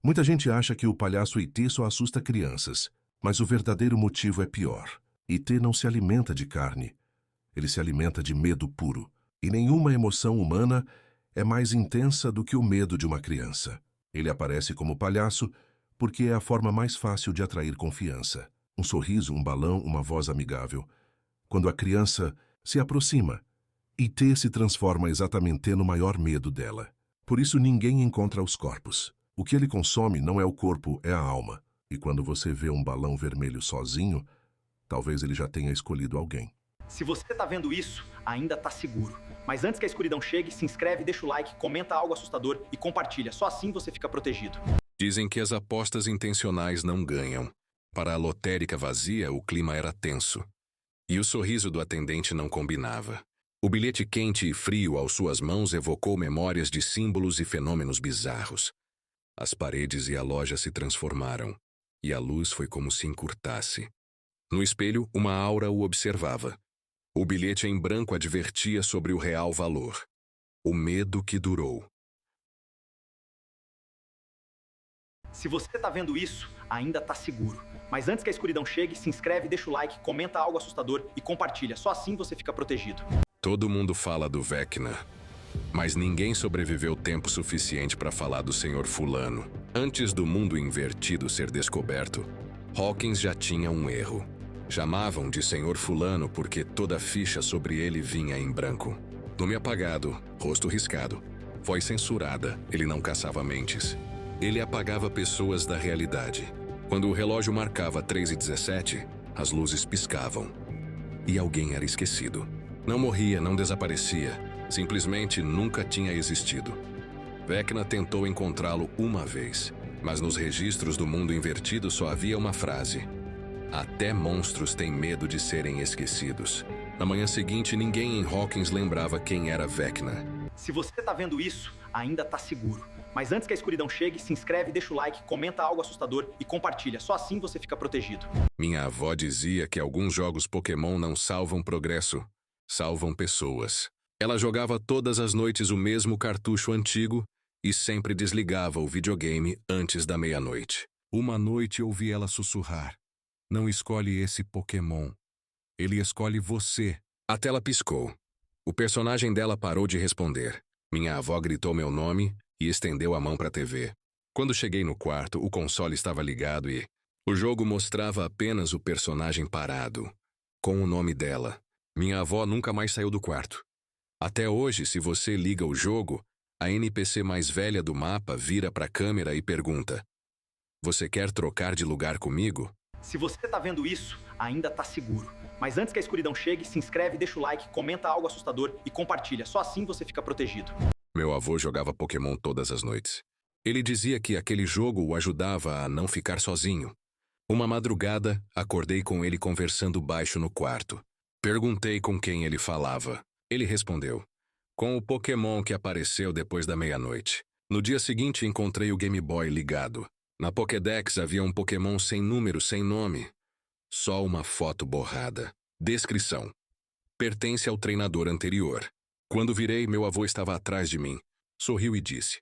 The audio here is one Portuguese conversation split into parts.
Muita gente acha que o palhaço E.T. só assusta crianças, mas o verdadeiro motivo é pior. E.T. não se alimenta de carne, ele se alimenta de medo puro. E nenhuma emoção humana é mais intensa do que o medo de uma criança. Ele aparece como palhaço porque é a forma mais fácil de atrair confiança. Um sorriso, um balão, uma voz amigável. Quando a criança se aproxima, E.T. se transforma exatamente no maior medo dela. Por isso ninguém encontra os corpos. O que ele consome não é o corpo, é a alma. E quando você vê um balão vermelho sozinho, talvez ele já tenha escolhido alguém. Se você tá vendo isso, ainda tá seguro. Mas antes que a escuridão chegue, se inscreve, deixa o like, comenta algo assustador e compartilha. Só assim você fica protegido. Dizem que as apostas intencionais não ganham. Para a lotérica vazia, o clima era tenso. E o sorriso do atendente não combinava. O bilhete quente e frio às suas mãos evocou memórias de símbolos e fenômenos bizarros. As paredes e a loja se transformaram, e a luz foi como se encurtasse. No espelho, uma aura o observava. O bilhete em branco advertia sobre o real valor. O medo que durou. Se você tá vendo isso, ainda tá seguro. Mas antes que a escuridão chegue, se inscreve, deixa o like, comenta algo assustador e compartilha. Só assim você fica protegido. Todo mundo fala do Vecna, mas ninguém sobreviveu tempo suficiente para falar do Sr. Fulano. Antes do mundo invertido ser descoberto, Hawkins já tinha um erro. Chamavam de Sr. Fulano porque toda ficha sobre ele vinha em branco. Nome apagado, rosto riscado, voz censurada, ele não caçava mentes. Ele apagava pessoas da realidade. Quando o relógio marcava 3h17, as luzes piscavam. E alguém era esquecido. Não morria, não desaparecia. Simplesmente nunca tinha existido. Vecna tentou encontrá-lo uma vez, mas nos registros do mundo invertido só havia uma frase: até monstros têm medo de serem esquecidos. Na manhã seguinte, ninguém em Hawkins lembrava quem era Vecna. Se você tá vendo isso, ainda tá seguro. Mas antes que a escuridão chegue, se inscreve, deixa o like, comenta algo assustador e compartilha. Só assim você fica protegido. Minha avó dizia que alguns jogos Pokémon não salvam progresso, salvam pessoas. Ela jogava todas as noites o mesmo cartucho antigo e sempre desligava o videogame antes da meia-noite. Uma noite ouvi ela sussurrar: não escolhe esse Pokémon. Ele escolhe você. A tela piscou. O personagem dela parou de responder. Minha avó gritou meu nome e estendeu a mão para a TV. Quando cheguei no quarto, o console estava ligado e o jogo mostrava apenas o personagem parado, com o nome dela. Minha avó nunca mais saiu do quarto. Até hoje, se você liga o jogo, a NPC mais velha do mapa vira para a câmera e pergunta: você quer trocar de lugar comigo? Se você tá vendo isso, ainda tá seguro. Mas antes que a escuridão chegue, se inscreve, deixa o like, comenta algo assustador e compartilha. Só assim você fica protegido. Meu avô jogava Pokémon todas as noites. Ele dizia que aquele jogo o ajudava a não ficar sozinho. Uma madrugada, acordei com ele conversando baixo no quarto. Perguntei com quem ele falava. Ele respondeu: com o Pokémon que apareceu depois da meia-noite. No dia seguinte, encontrei o Game Boy ligado. Na Pokédex havia um Pokémon sem número, sem nome. Só uma foto borrada. Descrição: pertence ao treinador anterior. Quando virei, meu avô estava atrás de mim. Sorriu e disse: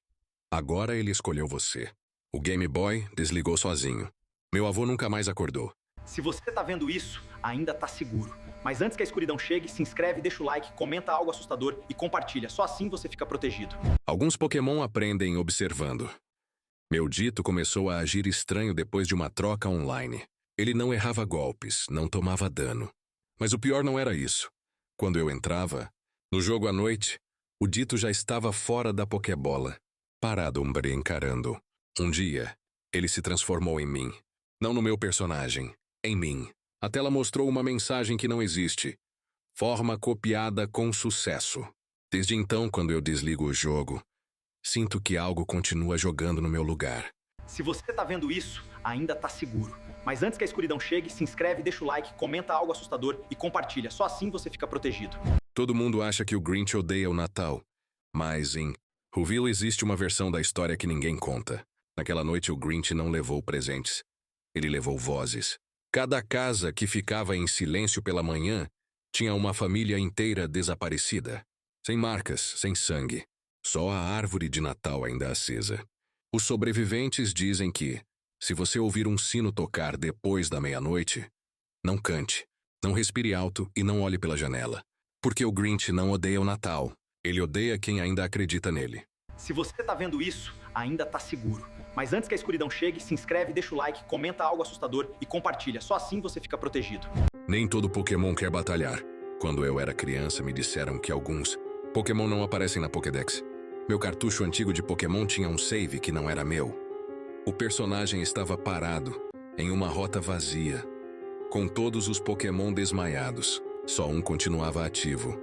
agora ele escolheu você. O Game Boy desligou sozinho. Meu avô nunca mais acordou. Se você tá vendo isso, ainda tá seguro. Mas antes que a escuridão chegue, se inscreve, deixa o like, comenta algo assustador e compartilha. Só assim você fica protegido. Alguns Pokémon aprendem observando. Meu Dito começou a agir estranho depois de uma troca online. Ele não errava golpes, não tomava dano. Mas o pior não era isso. Quando eu entrava, no jogo à noite, o Dito já estava fora da Pokébola, parado encarando. Um dia, ele se transformou em mim. Não no meu personagem, em mim. A tela mostrou uma mensagem que não existe. Forma copiada com sucesso. Desde então, quando eu desligo o jogo, sinto que algo continua jogando no meu lugar. Se você tá vendo isso, ainda tá seguro. Mas antes que a escuridão chegue, se inscreve, deixa o like, comenta algo assustador e compartilha. Só assim você fica protegido. Todo mundo acha que o Grinch odeia o Natal. Mas em Whoville existe uma versão da história que ninguém conta. Naquela noite o Grinch não levou presentes. Ele levou vozes. Cada casa que ficava em silêncio pela manhã tinha uma família inteira desaparecida. Sem marcas, sem sangue. Só a árvore de Natal ainda acesa. Os sobreviventes dizem que, se você ouvir um sino tocar depois da meia-noite, não cante, não respire alto e não olhe pela janela. Porque o Grinch não odeia o Natal, ele odeia quem ainda acredita nele. Se você tá vendo isso, ainda tá seguro. Mas antes que a escuridão chegue, se inscreve, deixa o like, comenta algo assustador e compartilha. Só assim você fica protegido. Nem todo Pokémon quer batalhar. Quando eu era criança, me disseram que alguns Pokémon não aparecem na Pokédex. Meu cartucho antigo de Pokémon tinha um save que não era meu. O personagem estava parado, em uma rota vazia, com todos os Pokémon desmaiados. Só um continuava ativo.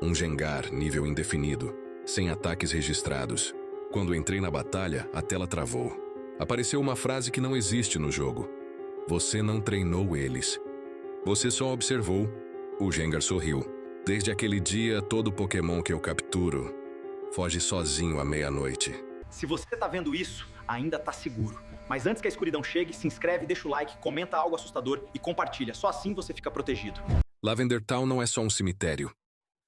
Um Gengar, nível indefinido, sem ataques registrados. Quando entrei na batalha, a tela travou. Apareceu uma frase que não existe no jogo. Você não treinou eles. Você só observou. O Gengar sorriu. Desde aquele dia, todo Pokémon que eu capturo foge sozinho à meia-noite. Se você tá vendo isso, ainda tá seguro. Mas antes que a escuridão chegue, se inscreve, deixa o like, comenta algo assustador e compartilha. Só assim você fica protegido. Lavender Town não é só um cemitério.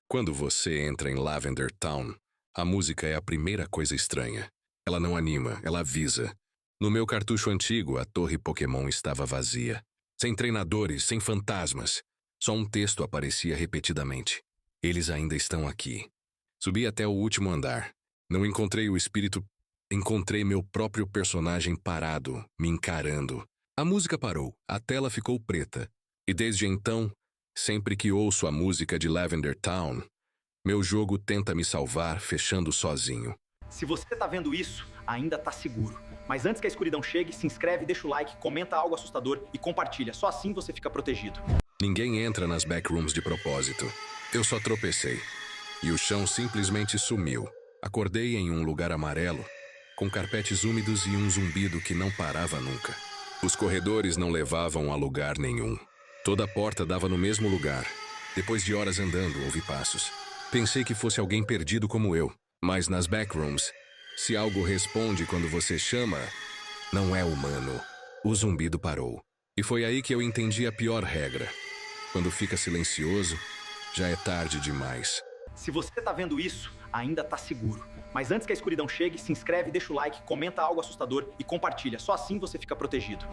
Quando você entra em Lavender Town, a música é a primeira coisa estranha. Ela não anima, ela avisa. No meu cartucho antigo, a torre Pokémon estava vazia. Sem treinadores, sem fantasmas. Só um texto aparecia repetidamente. Eles ainda estão aqui. Subi até o último andar. Não encontrei o espírito. Encontrei meu próprio personagem parado, me encarando. A música parou, a tela ficou preta. E desde então, sempre que ouço a música de Lavender Town, meu jogo tenta me salvar fechando sozinho. Se você tá vendo isso, ainda tá seguro. Mas antes que a escuridão chegue, se inscreve, deixa o like, comenta algo assustador e compartilha. Só assim você fica protegido. Ninguém entra nas backrooms de propósito. Eu só tropecei. E o chão simplesmente sumiu. Acordei em um lugar amarelo, com carpetes úmidos e um zumbido que não parava nunca. Os corredores não levavam a lugar nenhum. Toda a porta dava no mesmo lugar. Depois de horas andando, ouvi passos. Pensei que fosse alguém perdido como eu. Mas nas backrooms, se algo responde quando você chama, não é humano. O zumbido parou. E foi aí que eu entendi a pior regra. Quando fica silencioso, já é tarde demais. Se você tá vendo isso, ainda tá seguro. Mas antes que a escuridão chegue, se inscreve, deixa o like, comenta algo assustador e compartilha. Só assim você fica protegido.